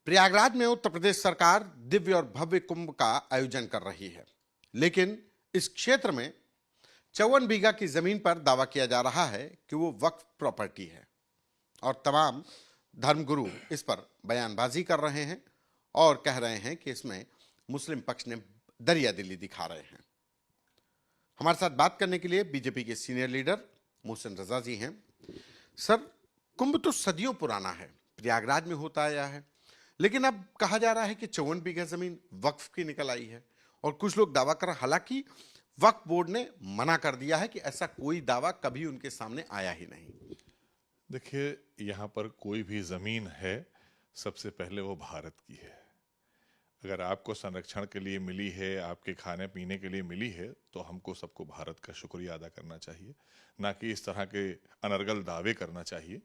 प्रयागराज में उत्तर प्रदेश सरकार दिव्य और भव्य कुंभ का आयोजन कर रही है, लेकिन इस क्षेत्र में 54 बीघा की जमीन पर दावा किया जा रहा है कि वो वक्फ प्रॉपर्टी है और तमाम धर्मगुरु इस पर बयानबाजी कर रहे हैं और कह रहे हैं कि इसमें मुस्लिम पक्ष ने दरिया दिली दिखा रहे हैं। हमारे साथ बात करने के लिए बीजेपी के सीनियर लीडर मोहसिन रजा जी हैं। सर, कुंभ तो सदियों पुराना है, प्रयागराज में होता आया है, लेकिन अब कहा जा रहा है कि 54 बीघा जमीन वक्फ की निकल आई है और कुछ लोग दावा कर रहे हैं। हालांकि वक्फ बोर्ड ने मना कर दिया है कि ऐसा कोई दावा कभी उनके सामने आया ही नहीं। देखिए, यहाँ पर कोई भी ज़मीन है, सबसे पहले वो भारत की है। अगर आपको संरक्षण के लिए मिली है, आपके खाने पीने के लिए मिली है, तो हमको सबको भारत का शुक्रिया अदा करना चाहिए, ना कि इस तरह के अनर्गल दावे करना चाहिए।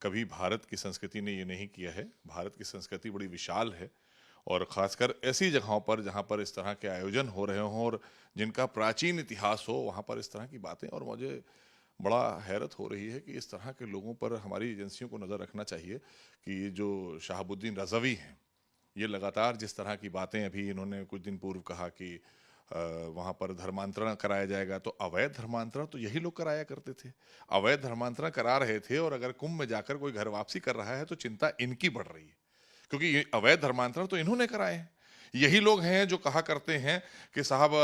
कभी भारत की संस्कृति ने ये नहीं किया है। भारत की संस्कृति बड़ी विशाल है और ख़ासकर ऐसी जगहों पर जहाँ पर इस तरह के आयोजन हो रहे हों और जिनका प्राचीन इतिहास हो, वहाँ पर इस तरह की बातें। और मुझे बड़ा हैरत हो रही है कि इस तरह के लोगों पर हमारी एजेंसियों को नज़र रखना चाहिए कि ये जो शहाबुद्दीन रज़वी हैं, ये लगातार जिस तरह की बातें, अभी इन्होंने कुछ दिन पूर्व कहा कि वहाँ पर धर्मांतरण कराया जाएगा, तो अवैध धर्मांतरण तो यही लोग कराया करते थे। अवैध धर्मांतरण करा रहे थे और अगर कुंभ में जाकर कोई घर वापसी कर रहा है तो चिंता इनकी बढ़ रही है, क्योंकि ये अवैध धर्मांतरण तो इन्होंने कराए हैं। यही लोग हैं जो कहा करते हैं कि साहब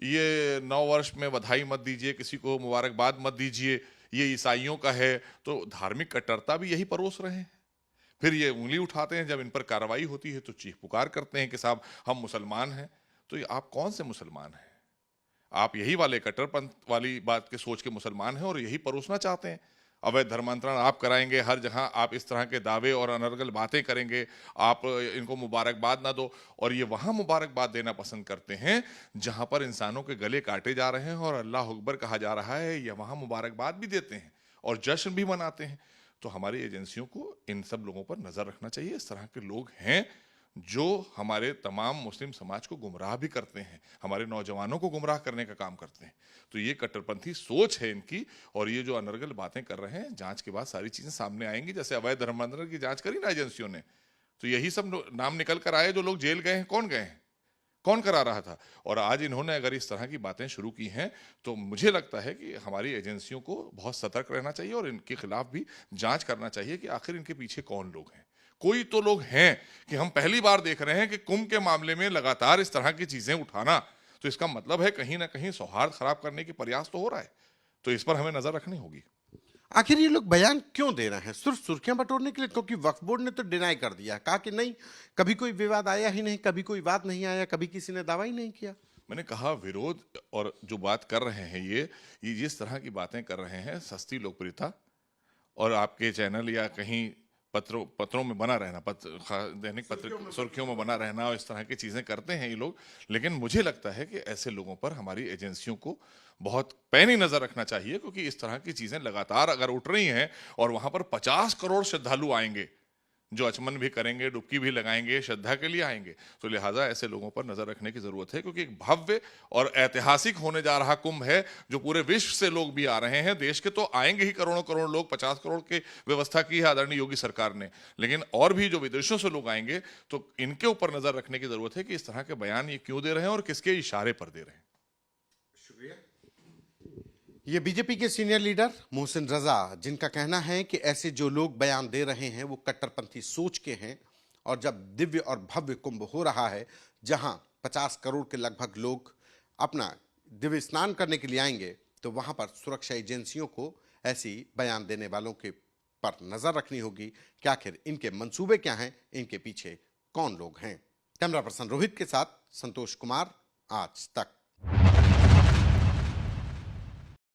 ये 9 वर्ष में बधाई मत दीजिए, किसी को मुबारकबाद मत दीजिए, ये ईसाइयों का है। तो धार्मिक कट्टरता भी यही परोस रहे हैं। फिर ये उंगली उठाते हैं, जब इन पर कार्रवाई होती है तो चीख पुकार करते हैं कि साहब हम मुसलमान हैं। तो ये आप कौन से मुसलमान हैं? आप यही वाले कट्टरपंथ वाली बात के सोच के मुसलमान हैं और यही परोसना चाहते हैं। अवैध धर्मांतरण आप कराएंगे, हर जगह आप इस तरह के दावे और अनर्गल बातें करेंगे, आप इनको मुबारकबाद ना दो। और ये वहाँ मुबारकबाद देना पसंद करते हैं जहाँ पर इंसानों के गले काटे जा रहे हैं और अल्लाह अकबर कहा जा रहा है, ये वहाँ मुबारकबाद भी देते हैं और जश्न भी मनाते हैं। तो हमारी एजेंसियों को इन सब लोगों पर नज़र रखना चाहिए। इस तरह के लोग हैं जो हमारे तमाम मुस्लिम समाज को गुमराह भी करते हैं, हमारे नौजवानों को गुमराह करने का काम करते हैं। तो ये कट्टरपंथी सोच है इनकी और ये जो अनर्गल बातें कर रहे हैं, जांच के बाद सारी चीज़ें सामने आएंगी। जैसे अवैध धर्मांतरण की जांच करी ना एजेंसियों ने, तो यही सब नाम निकल कर आए जो लोग जेल गए हैं। कौन गए हैं? कौन करा रहा था? और आज इन्होंने अगर इस तरह की बातें शुरू की हैं तो मुझे लगता है कि हमारी एजेंसियों को बहुत सतर्क रहना चाहिए और इनके खिलाफ भी जांच करना चाहिए कि आखिर इनके पीछे कौन लोग हैं। कोई तो लोग हैं कि हम पहली बार देख रहे हैं कि कुंभ के मामले में लगातार इस तरह की चीजें उठाना, तो इसका मतलब है कहीं ना कहीं सौहार्द खराब करने की प्रयास तो हो रहा है। तो इस पर हमें नजर रखनी होगी। आखिर ये लोग बयान क्यों दे रहे हैं? सिर्फ सुर्खियां बटोरने के लिए? क्योंकि वक्फ बोर्ड ने तो डिनाई कर दिया, कहा कि नहीं, कभी कोई विवाद आया ही नहीं, कभी कोई बात नहीं आया, कभी किसी ने दावा ही नहीं किया। मैंने कहा विरोध और जो बात कर रहे हैं ये जिस तरह की बातें कर रहे हैं, सस्ती लोकप्रियता और आपके चैनल या कहीं पत्रों में बना रहना, दैनिक पत्र सुर्खियों में बना रहना और इस तरह की चीज़ें करते हैं ये लोग। लेकिन मुझे लगता है कि ऐसे लोगों पर हमारी एजेंसियों को बहुत पैनी नज़र रखना चाहिए, क्योंकि इस तरह की चीज़ें लगातार अगर उठ रही हैं और वहाँ पर 50 करोड़ श्रद्धालु आएंगे जो अचमन भी करेंगे, डुबकी भी लगाएंगे, श्रद्धा के लिए आएंगे, तो लिहाजा ऐसे लोगों पर नजर रखने की जरूरत है। क्योंकि एक भव्य और ऐतिहासिक होने जा रहा कुंभ है जो पूरे विश्व से लोग भी आ रहे हैं। देश के तो आएंगे ही करोड़ों करोड़ लोग, 50 करोड़ की व्यवस्था की है आदरणीय योगी सरकार ने, लेकिन और भी जो विदेशों से लोग आएंगे, तो इनके ऊपर नजर रखने की जरूरत है कि इस तरह के बयान ये क्यों दे रहे हैं और किसके इशारे पर दे रहे हैं। शुक्रिया। ये बीजेपी के सीनियर लीडर मोहसिन रजा, जिनका कहना है कि ऐसे जो लोग बयान दे रहे हैं वो कट्टरपंथी सोच के हैं और जब दिव्य और भव्य कुंभ हो रहा है जहां 50 करोड़ के लगभग लोग अपना दिव्य स्नान करने के लिए आएंगे, तो वहां पर सुरक्षा एजेंसियों को ऐसी बयान देने वालों के पर नजर रखनी होगी कि आखिर इनके मंसूबे क्या हैं, इनके पीछे कौन लोग हैं। कैमरा पर्सन रोहित के साथ संतोष कुमार, आज तक।